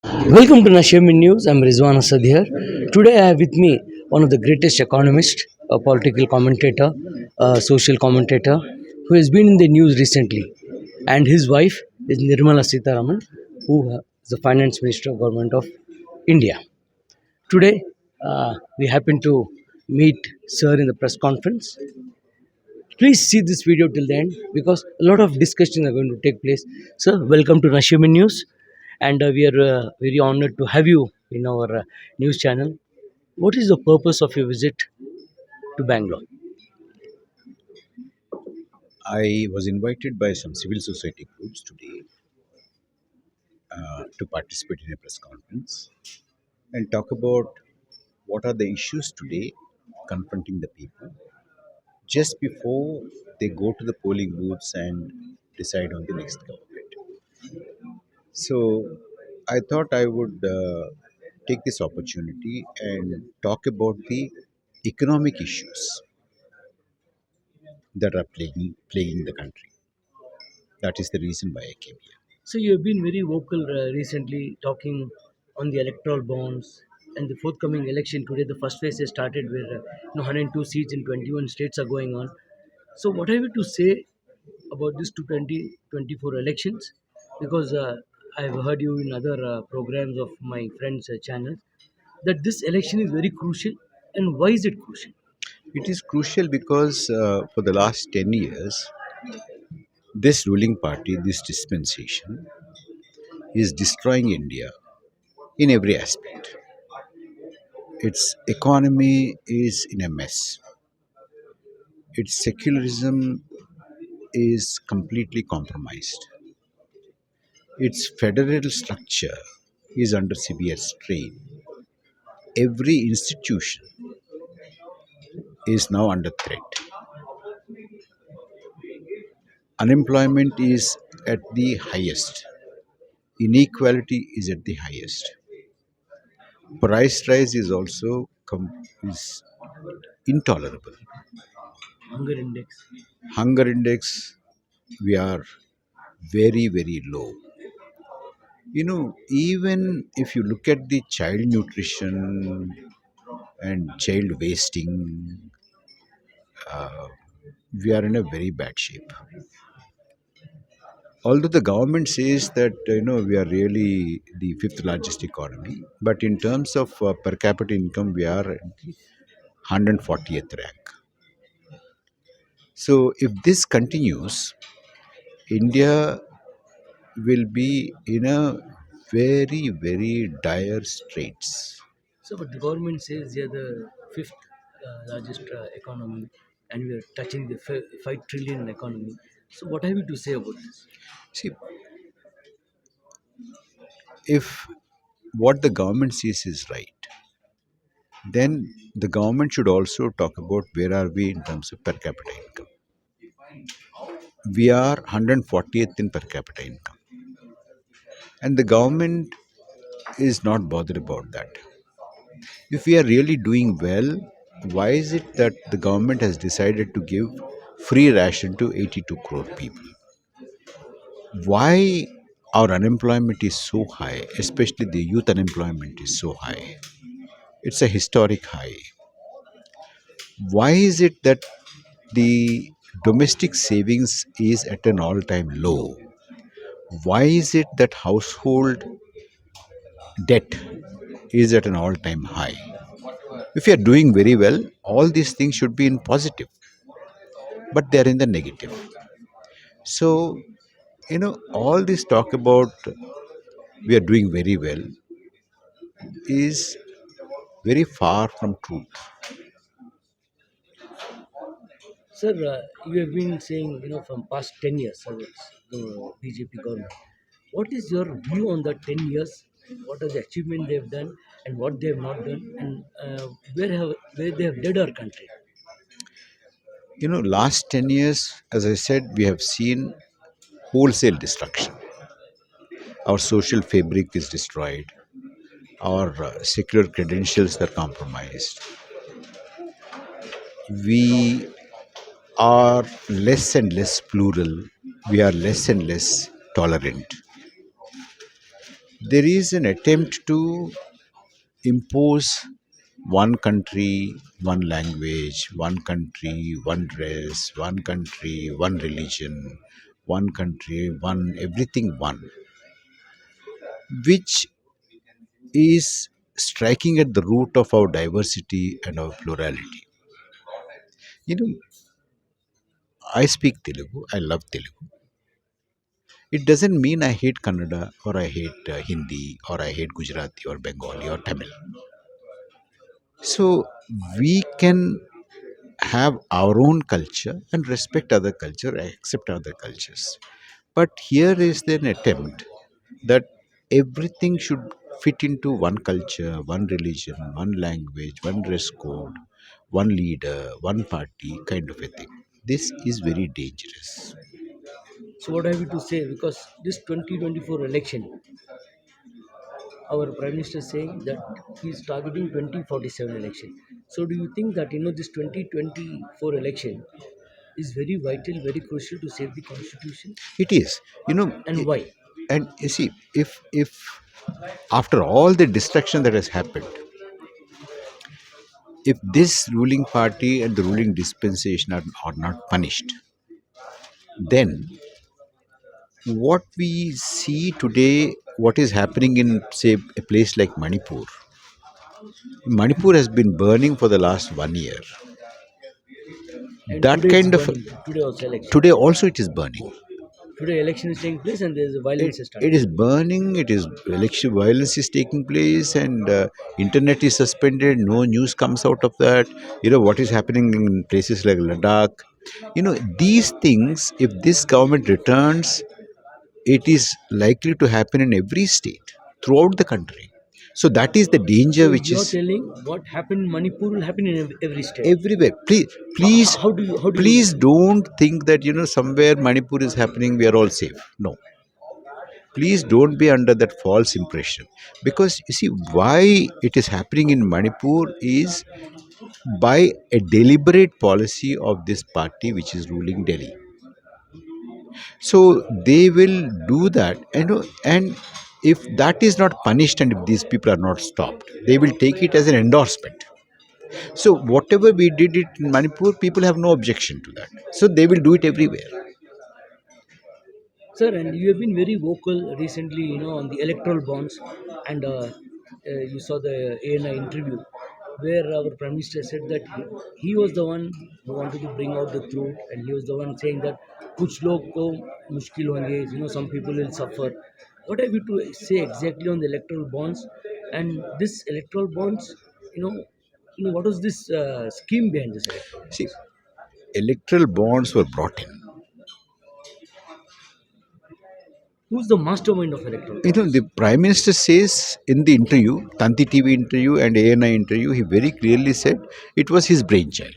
Welcome to Nashemin News. I'm Rizwan Asad here. Today I have with me one of the greatest economists, a political commentator, a social commentator, who has been in the news recently. And his wife is Nirmala Sitharaman, who is the finance minister of government of India. Today we happen to meet Sir in the press conference. Please see this video till the end because a lot of discussions are going to take place. Sir, welcome to Nashemin News, and we are very honored to have you in our news channel. What is the purpose of your visit to Bangalore? I was invited by some civil society groups today to participate in a press conference and talk about what are the issues today confronting the people just before they go to the polling booths and decide on the next government. So I thought I would take this opportunity and talk about the economic issues that are plaguing the country. That is the reason why I came here. So you have been very vocal recently, talking on the electoral bonds and the forthcoming election today. The first phase has started, where 102 seats in 21 states are going on. So what have you to say about this 2024 elections? Because I've heard you in other programs of my friends' channels that this election is very crucial. And why is it crucial? It is crucial because for the last 10 years, this ruling party, this dispensation, is destroying India in every aspect. Its economy is in a mess. Its secularism is completely compromised. Its federal structure is under severe strain. Every institution is now under threat. Unemployment is at the highest. Inequality is at the highest. Price rise is also is intolerable. Hunger index. Hunger index, we are very low. Even if you look at the child nutrition and child wasting, we are in a very bad shape. Although the government says that we are really the fifth largest economy, but in terms of per capita income, we are at the 140th rank. So if this continues, India will be in a very dire straits. So, but the government says they are the fifth largest economy, and we are touching the 5 trillion economy. So, what have you to say about this? See, if what the government says is right, then the government should also talk about where are we in terms of per capita income. We are 140th in per capita income, and the government is not bothered about that. If we are really doing well, why is it that the government has decided to give free ration to 82 crore people? Why our unemployment is so high, especially the youth unemployment is so high? It's a historic high. Why is it that the domestic savings is at an all time low? Why is it that household debt is at an all time high? If you are doing very well, all these things should be in positive, but they are in the negative. So, all this talk about we are doing very well is very far from truth. Sir, you have been saying, from past 10 years, the BJP government. What is your view on the 10 years? What are the achievements they have done and what they have not done, and where they have led our country? Last 10 years, as I said, we have seen wholesale destruction. Our social fabric is destroyed. Our secular credentials are compromised. We are less and less plural. We are less and less tolerant. there is an attempt to impose one country, one language, one country, one dress, one country, one religion, one country, one everything, one, which is striking at the root of our diversity and our plurality. You know, I speak Telugu, I love Telugu. It doesn't mean I hate Kannada or I hate Hindi or I hate Gujarati or Bengali or Tamil. So we can have our own culture and respect other culture, accept other cultures. But here is an attempt that everything should fit into one culture, one religion, one language, one dress code, one leader, one party kind of a thing. This is very dangerous. So what have you to say? Because this 2024 election, our prime minister is saying that he is targeting 2047 election. So do you think that this 2024 election is very vital, very crucial to save the constitution, It is, you know, and why? and you see, if after all the destruction that has happened, if this ruling party and the ruling dispensation are not punished, then what we see today, what is happening in, say, a place like Manipur. Manipur has been burning for the last 1 year. And That today it's kind of, burning. Today also election. today also it is burning. Today election is taking place and there is a it, violence has it started. is burning, it is election violence is taking place, and internet is suspended, no news comes out of that. What is happening in places like Ladakh. These things, if this government returns, it is likely to happen in every state throughout the country. So that is the danger So which you're is telling what happened in Manipur will happen in every state. everywhere. Please, How, please, how do you how do please you don't think that somewhere Manipur is happening, we are all safe. No, please don't be under that false impression, because you see why it is happening in Manipur is by a deliberate policy of this party which is ruling Delhi. So they will do that, and if that is not punished and if these people are not stopped, they will take it as an endorsement. So whatever we did it in Manipur, people have no objection to that, so they will do it everywhere. Sir, and you have been very vocal recently, on the electoral bonds, and you saw the ANI interview where our prime minister said that he was the one who wanted to bring out the truth, and he was the one saying that kuch log ko mushkil honge, some people will suffer. What have you to say exactly on the electoral bonds and this electoral bonds? What was this scheme behind this electoral See, bonds? electoral bonds were brought in. Who's the mastermind of electoral bonds? The Prime Minister says in the interview, Tanti TV interview and ANI interview, he very clearly said it was his brainchild.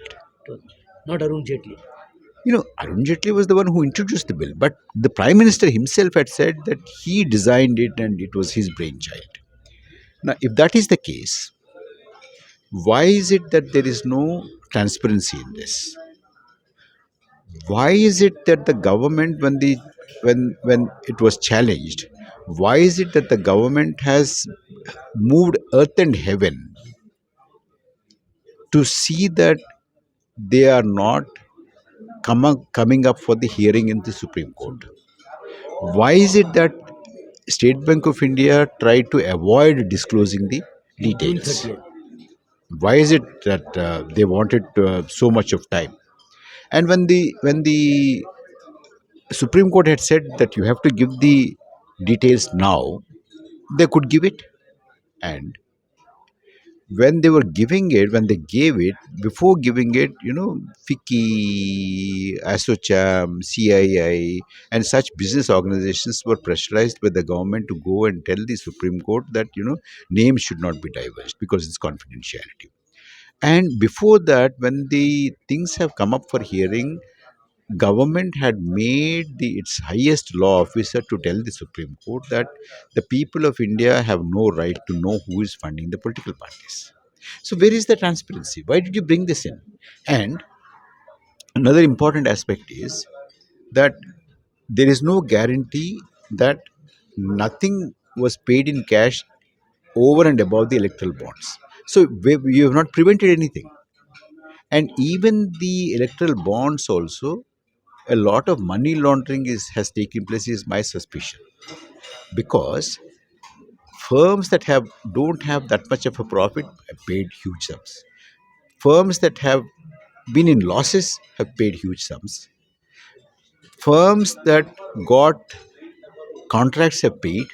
Not Arun Jaitley. Arun Jaitley was the one who introduced the bill, but the Prime Minister himself had said that he designed it and it was his brainchild. Now, if that is the case, why is it that there is no transparency in this? Why is it that the government, when it was challenged, why is it that the government has moved earth and heaven to see that they are not coming up for the hearing in the Supreme Court? Why is it that State Bank of India tried to avoid disclosing the In June details? 30th. Why is it that they wanted so much of time? And when the Supreme Court had said that you have to give the details now, they could give it. And when they were giving it, when they gave it, before giving it, FICCI, ASOCHAM, CII, and such business organizations were pressurized by the government to go and tell the Supreme Court that, names should not be divulged because it's confidentiality. And before that, when the things have come up for hearing, government had made its highest law officer to tell the Supreme Court that the people of India have no right to know who is funding the political parties. So where is the transparency? Why did you bring this in? And another important aspect is that there is no guarantee that nothing. was paid in cash over and above the electoral bonds. So you have not prevented anything. And even the electoral bonds also, a lot of money laundering has taken place, is my suspicion, because firms that don't have that much of a profit have paid huge sums. Firms that have been in losses have paid huge sums. Firms that got contracts have paid.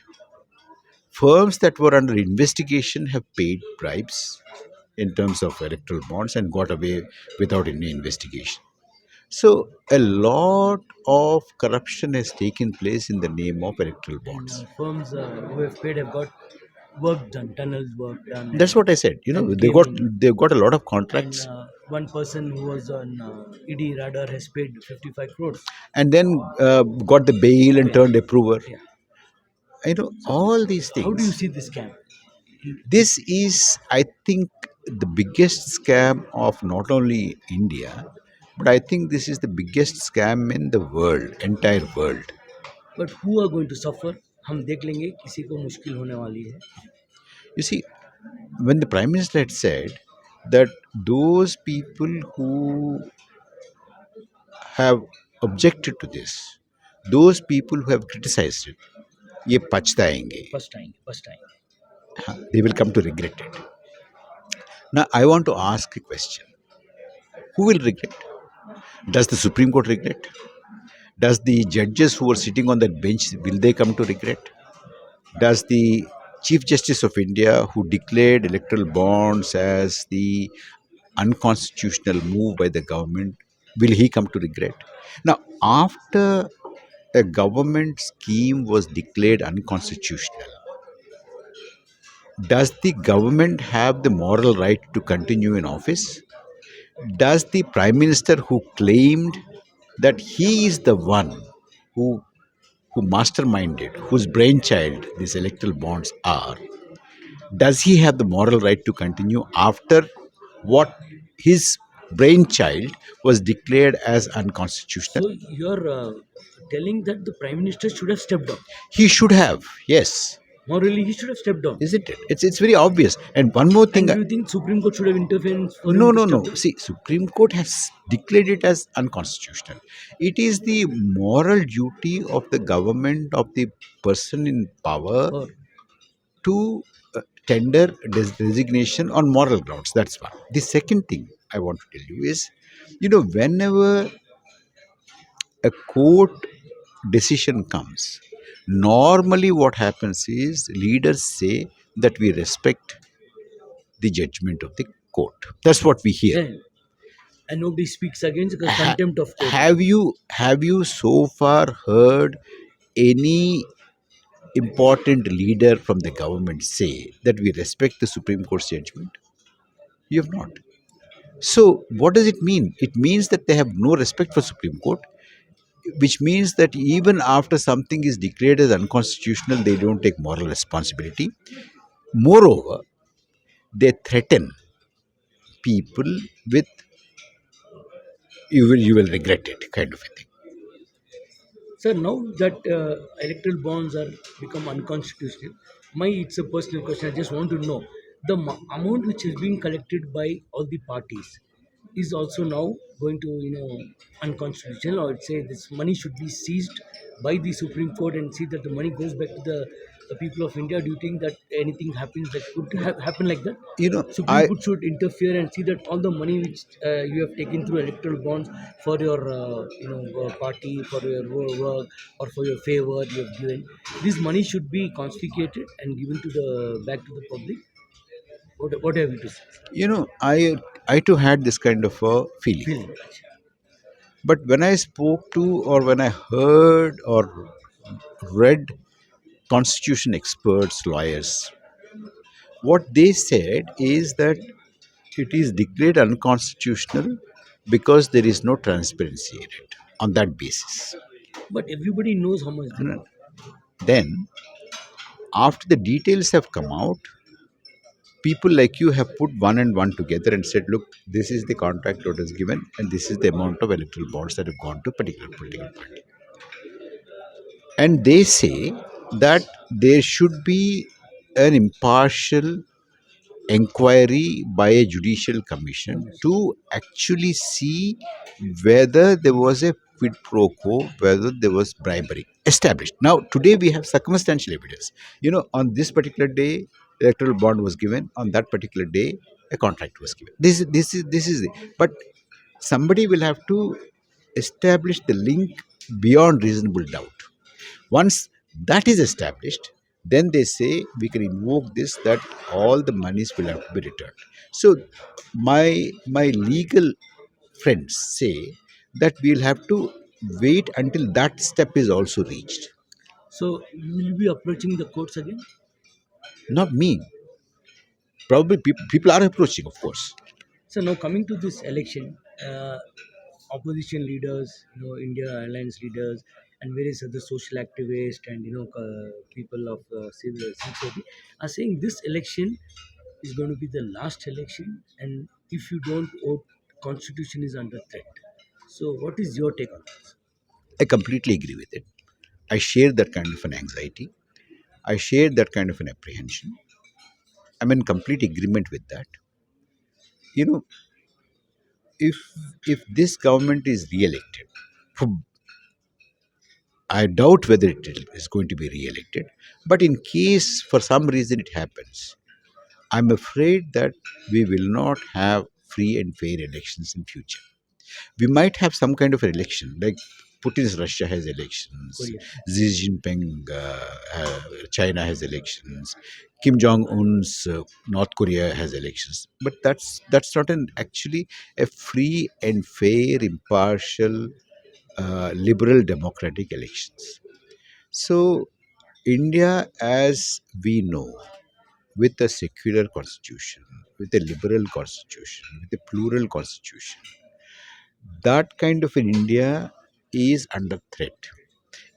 Firms that were under investigation have paid bribes in terms of electoral bonds and got away without any investigation. So a lot of corruption has taken place in the name of electoral And bonds. firms who have paid have got work done, tunnels work done, That's what I said. and They came got in. they've got a lot of And contracts, one person who was on ED radar has paid 55 crores. and then got the bail and Yeah. turned approver. Yeah. So, All these how do you things. see this scam? This is, I think, the biggest scam of not only India, but I think this is the biggest scam in the world, entire world. But who are going to suffer? हम देख लेंगे किसी को मुश्किल होने वाली है. You see, when the Prime Minister had said that those people who have objected to this, those people who have criticized it, ये पछताएंगे, first time. they will come to regret it. Now, I want to ask a question. Who will regret? Does the Supreme Court regret? Does the judges who are sitting on that bench, will they come to regret? Does the Chief Justice of India, who declared electoral bonds as the unconstitutional move by the government, will he come to regret? Now, after a government scheme was declared unconstitutional, does the government have the moral right to continue in office? Does the Prime Minister, who claimed that he is the one who masterminded, whose brainchild these electoral bonds are, does he have the moral right to continue after what his brainchild was declared as unconstitutional? So you're telling that the Prime Minister should have stepped down. He should have, yes, Morally, he should have stepped down. isn't it? It's very obvious. And one more thing, And do you think Supreme Court should have intervened for no, him to no, step no. down? See, Supreme Court has declared it as unconstitutional. It is the moral duty of the government, of the person in power, Or to tender resignation on moral grounds. That's one. The second thing I want to tell you is, whenever a court decision comes, normally what happens is leaders say that we respect the judgment of the court. That's what we hear. then, and nobody speaks against the Ha- contempt of court. have you so far heard any important leader from the government say that we respect the Supreme Court's judgment? You have not. So what does it mean? It means that they have no respect for Supreme Court, which means that even after something is declared as unconstitutional, they don't take moral responsibility. Moreover, they threaten people with, you will regret it, kind of a thing. Sir, now that electoral bonds are become unconstitutional, it's a personal question. I just want to know the amount which is being collected by all the parties is also now going to unconstitutional, or say this money should be seized by the Supreme Court and see that the money goes back to the people of India. Do you think that anything happens that could happen like that? You know, Supreme I Court should interfere and see that all the money which you have taken through electoral bonds for your party, for your work, or for your favor you have given, this money should be confiscated and given to the back to the public. What have you to say? I too had this kind of a feeling. Feeling. But when I spoke to, or when I heard or read constitution experts, lawyers, what they said is that it is declared unconstitutional because there is no transparency in it on that basis. But everybody knows how much they And got. then, after the details have come out, people like you have put one and one together and said, look, this is the contract that was given, and this is the amount of electoral bonds that have gone to a particular political party. And they say that there should be an impartial inquiry by a judicial commission to actually see whether there was a quid pro quo, whether there was bribery established. Now, today we have circumstantial evidence. On this particular day, electoral bond was given. On that particular day, a contract was given. This is the. But somebody will have to establish the link beyond reasonable doubt. Once that is established, then they say we can invoke this that all the monies will have to be returned. So my legal friends say that we'll have to wait until that step is also reached. So you will be approaching the courts again. Not me. Probably people are approaching, of course. So now coming to this election, opposition leaders, India Alliance leaders, and various other social activists and people of civil society are saying this election is going to be the last election, and if you don't vote, constitution is under threat. So what is your take on this? I completely agree with it. I share that kind of an anxiety. I share that kind of an apprehension. I'm in complete agreement with that. You know, if if this government is re-elected, I doubt whether it is going to be re-elected. But in case for some reason it happens, I'm afraid that we will not have free and fair elections in future. We might have some kind of an election, like Putin's Russia has elections, Korea. Xi Jinping, China has elections, Kim Jong Un's North Korea has elections. But that's not an actually a free and fair, impartial, liberal democratic elections. So, India, as we know, with a secular constitution, with a liberal constitution, with a plural constitution, that kind of an India is under threat.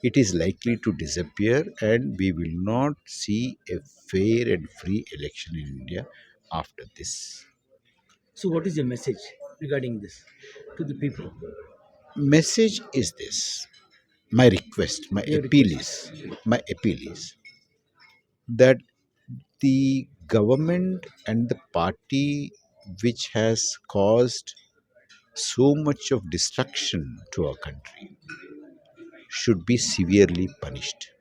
It is likely to disappear, and we will not see a fair and free election in India after this. So what is your message regarding this to the people? Message is this. My request, Your request. my appeal is that the government and the party which has caused so much of destruction to our country should be severely punished.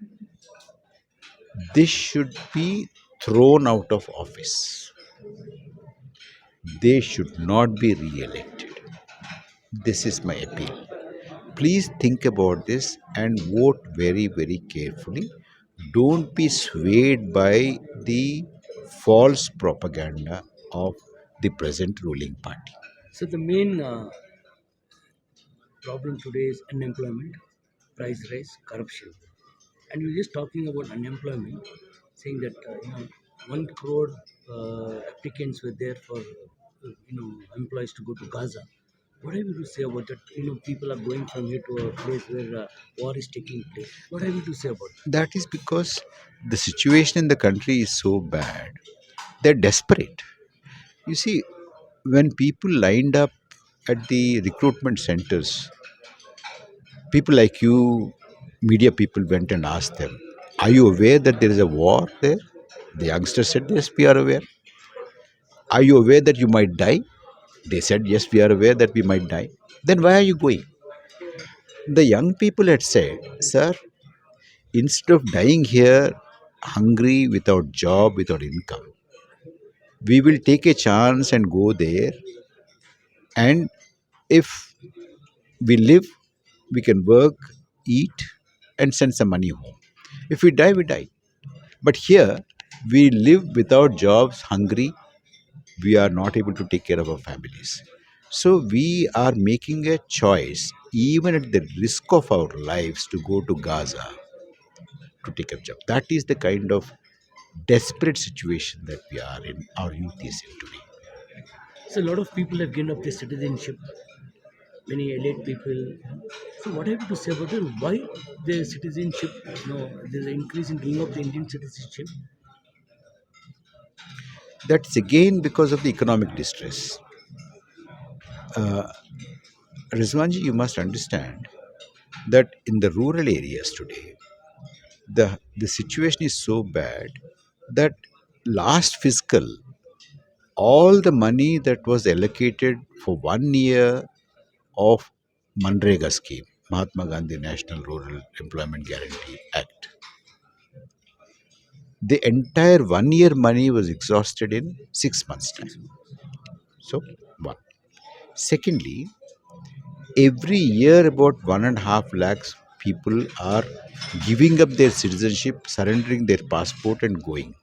This should be thrown out of office. They should not be re elected. This is my appeal. Please think about this and vote very, very carefully. Don't be swayed by the false propaganda of the present ruling party. So the main problem today is unemployment, price rise, corruption. And you're just talking about unemployment, saying that 1 crore applicants were there for employees to go to Gaza. What have you to say about that? People are going from here to a place where war is taking place. What have you to say about that? That is because the situation in the country is so bad. They're desperate. You see, when people lined up at the recruitment centers, people like you, media people, went and asked them, "Are you aware that there is a war there?" The youngster said, "Yes, we are aware." "Are you aware that you might die?" They said, "Yes, we are aware that we might die." "Then why are you going?" The young people had said, "Sir, instead of dying here hungry, without job, without income, we will take a chance and go there. And if we live, we can work, eat, and send some money home. If we die, we die. But here, we live without jobs, hungry, we are not able to take care of our families. So we are making a choice, even at the risk of our lives, to go to Gaza to take a job." That is the kind of desperate situation that we are in, our youth is in today. So a lot of people have given up their citizenship. Many elite people. So what have you to say about it? Why their citizenship? There's an increase in giving up the Indian citizenship. That's again because of the economic distress. Rizwanji, you must understand that in the rural areas today, the situation is so bad that last fiscal, all the money that was allocated for 1 year of Manrega scheme, Mahatma Gandhi National Rural Employment Guarantee Act, the entire 1 year money was exhausted in 6 months' time. So, one. Secondly, every year about 1.5 lakhs people are giving up their citizenship, surrendering their passport, and going.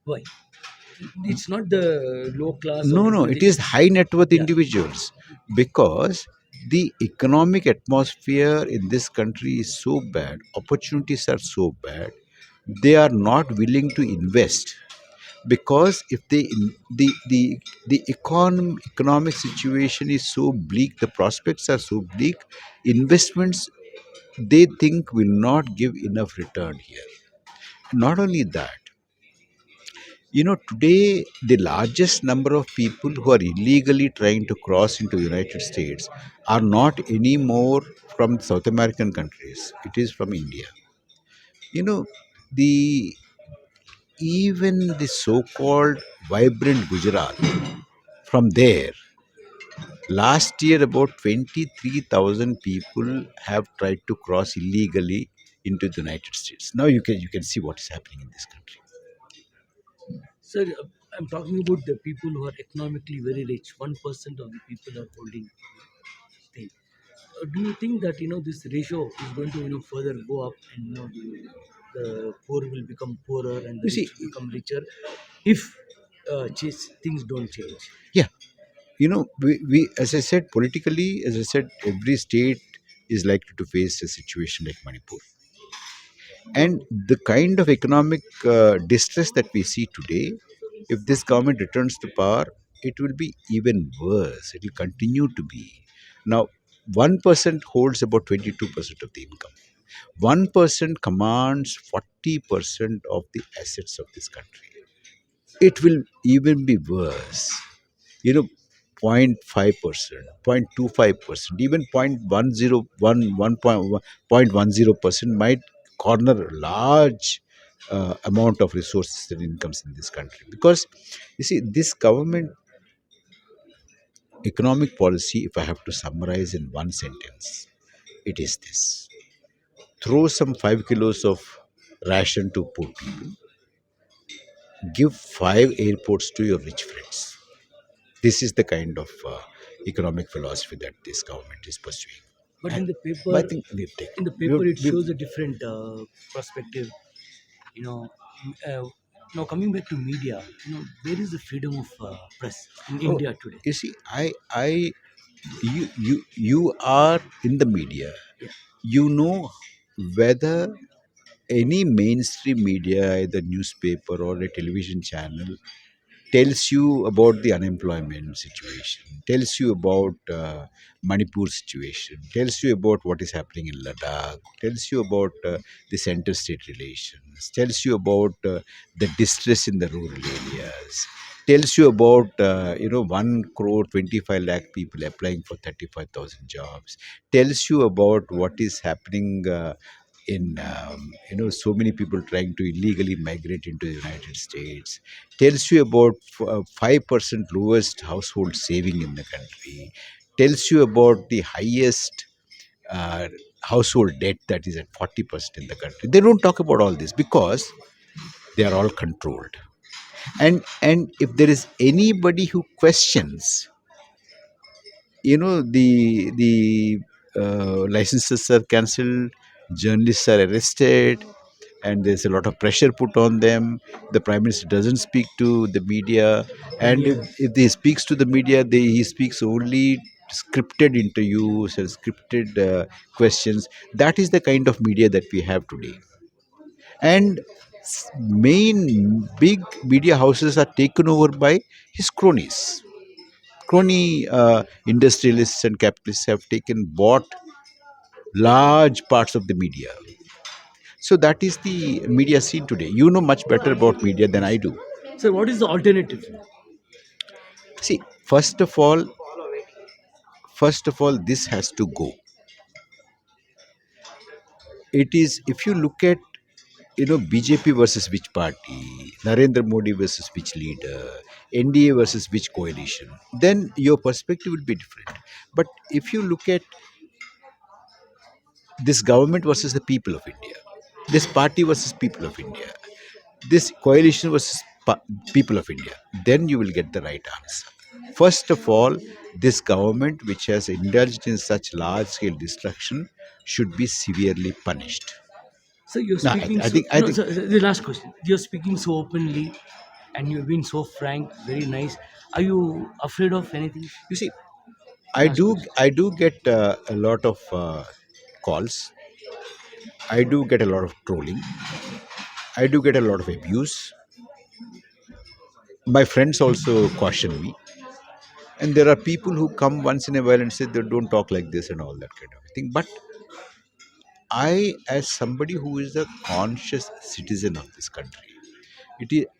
Why? It's not the low class or No, no, it everything. is high net worth Yeah. individuals because the economic atmosphere in this country is so bad, opportunities are so bad, they are not willing to invest because if they economic situation is so bleak, the prospects are so bleak, investments they think will not give enough return here. Not only that, today the largest number of people who are illegally trying to cross into United States are not anymore from South American countries. It is from India. You know, the even the so-called vibrant Gujarat, from there, last year about 23,000 people have tried to cross illegally into the United States. Now you can see what is happening in this country. Sir, I'm talking about the people who are economically very rich. 1% of the people are holding thing. Do you think that this ratio is going to further go up, and the poor will become poorer and the You rich see, will become richer if things don't change? yeah, we as I said, politically, as I said, every state is likely to face a situation like Manipur, and the kind of economic distress that we see today, if this government returns to power, it will be even worse. It will continue to be. Now, 1% holds about 22% of the income. 1% commands 40% of the assets of this country. It will even be worse. You know, 0.5%, 0.25%, even 0.10% might corner a large amount of resources and incomes in this country. Because you see, this government economic policy, if I have to summarize in one sentence, it is this: throw some 5 kilos of ration to poor people, give 5 airports to your rich friends. This is the kind of economic philosophy that this government is pursuing. But And in the I paper, think we've taken. it shows a different perspective. You know, coming back to media, where is the freedom of press in Oh, India today? you see, you are in the media. Yeah. You know whether any mainstream media, either newspaper or a television channel, tells you about the unemployment situation, tells you about Manipur situation, tells you about what is happening in Ladakh, tells you about the center-state relations, tells you about the distress in the rural areas, tells you about 1 crore 25 lakh people applying for 35,000 jobs, tells you about what is happening. In so many people trying to illegally migrate into the United States, tells you about 5% lowest household saving in the country, tells you about the highest uh, household debt that is at 40% in the country. They don't talk about all this because they are all controlled. And if there is anybody who questions, the licenses are cancelled, journalists are arrested, and there's a lot of pressure put on them. The prime minister doesn't speak to the media, and if he speaks to the media, he speaks only scripted interviews and scripted questions. That is the kind of media that we have today. And main big media houses are taken over by his cronies. Crony industrialists and capitalists have taken bought large parts of the media. So that is the media scene today. You know much better about media than I do. So, what is the alternative? See, first of all, this has to go. It is, if you look at BJP versus which party, Narendra Modi versus which leader, NDA versus which coalition, then your perspective will be different. But if you look at this government versus the people of India, this party versus people of India, this coalition versus people of India, then you will get the right answer. First of all, this government, which has indulged in such large scale destruction, should be severely punished. So you're No, speaking I so think, I no. think, So the last question: you're speaking so openly, and you've been so frank, very nice. Are you afraid of anything? you see, Last question. I do get a lot of calls. I do get a lot of trolling. I do get a lot of abuse. My friends also caution me. And there are people who come once in a while and say they don't talk like this and all that kind of thing. But I, as somebody who is a conscious citizen of this country,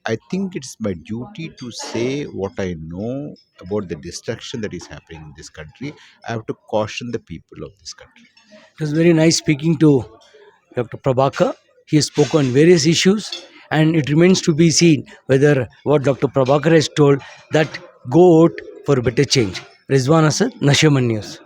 I think it's my duty to say what I know about the destruction that is happening in this country. I have to caution the people of this country. It was very nice speaking to Dr. Prabhakar. He spoke on various issues, and it remains to be seen whether what Dr. Prabhakar has told that go out for a better change. Rizwan Asad, Nashaman News.